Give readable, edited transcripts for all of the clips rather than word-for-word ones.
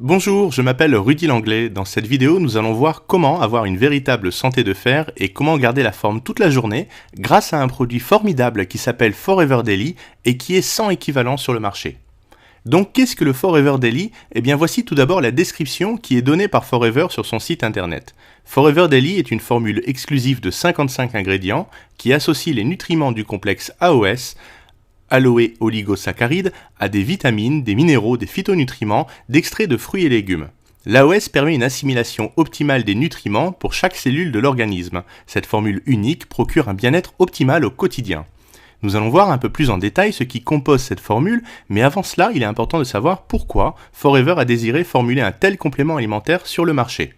Bonjour, je m'appelle Rudy Langlais. Dans cette vidéo, nous allons voir comment avoir une véritable santé de fer et comment garder la forme toute la journée grâce à un produit formidable qui s'appelle Forever Daily et qui est sans équivalent sur le marché. Donc qu'est-ce que le Forever Daily? Eh bien voici tout d'abord la description qui est donnée par Forever sur son site internet. Forever Daily est une formule exclusive de 55 ingrédients qui associe les nutriments du complexe AOS, aloe oligosaccharides, à des vitamines, des minéraux, des phytonutriments, d'extraits de fruits et légumes. L'AOS permet une assimilation optimale des nutriments pour chaque cellule de l'organisme. Cette formule unique procure un bien-être optimal au quotidien. Nous allons voir un peu plus en détail ce qui compose cette formule, mais avant cela, il est important de savoir pourquoi Forever a désiré formuler un tel complément alimentaire sur le marché.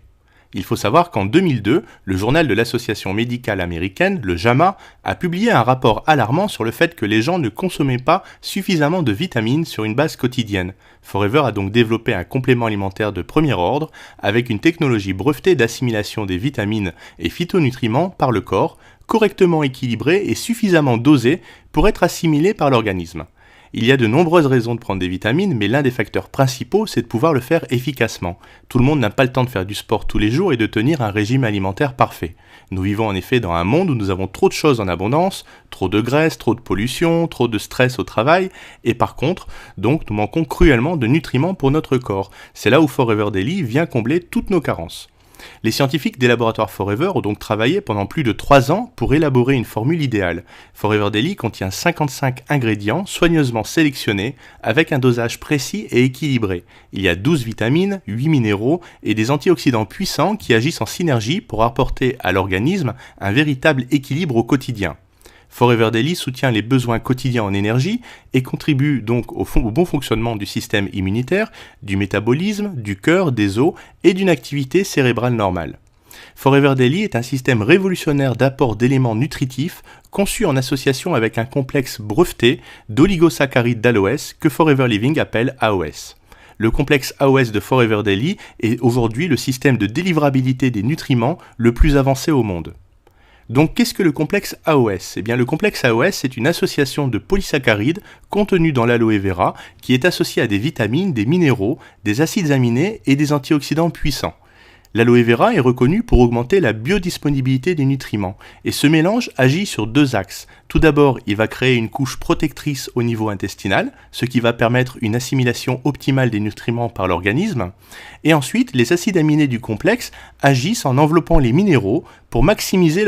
Il faut savoir qu'en 2002, le journal de l'Association médicale américaine, le JAMA, a publié un rapport alarmant sur le fait que les gens ne consommaient pas suffisamment de vitamines sur une base quotidienne. Forever a donc développé un complément alimentaire de premier ordre avec une technologie brevetée d'assimilation des vitamines et phytonutriments par le corps, correctement équilibré et suffisamment dosé pour être assimilé par l'organisme. Il y a de nombreuses raisons de prendre des vitamines, mais l'un des facteurs principaux, c'est de pouvoir le faire efficacement. Tout le monde n'a pas le temps de faire du sport tous les jours et de tenir un régime alimentaire parfait. Nous vivons en effet dans un monde où nous avons trop de choses en abondance, trop de graisse, trop de pollution, trop de stress au travail, et par contre, donc nous manquons cruellement de nutriments pour notre corps. C'est là où Forever Daily vient combler toutes nos carences. Les scientifiques des laboratoires Forever ont donc travaillé pendant plus de 3 ans pour élaborer une formule idéale. Forever Daily contient 55 ingrédients soigneusement sélectionnés avec un dosage précis et équilibré. Il y a 12 vitamines, 8 minéraux et des antioxydants puissants qui agissent en synergie pour apporter à l'organisme un véritable équilibre au quotidien. Forever Daily soutient les besoins quotidiens en énergie et contribue donc au bon fonctionnement du système immunitaire, du métabolisme, du cœur, des os et d'une activité cérébrale normale. Forever Daily est un système révolutionnaire d'apport d'éléments nutritifs conçu en association avec un complexe breveté d'oligosaccharides d'aloès que Forever Living appelle AOS. Le complexe AOS de Forever Daily est aujourd'hui le système de délivrabilité des nutriments le plus avancé au monde. Donc qu'est-ce que le complexe AOS? Eh bien le complexe AOS c'est une association de polysaccharides contenus dans l'aloe vera qui est associée à des vitamines, des minéraux, des acides aminés et des antioxydants puissants. L'aloe vera est reconnu pour augmenter la biodisponibilité des nutriments et ce mélange agit sur 2 axes. Tout d'abord, il va créer une couche protectrice au niveau intestinal, ce qui va permettre une assimilation optimale des nutriments par l'organisme. Et ensuite, les acides aminés du complexe agissent en enveloppant les minéraux pour maximiser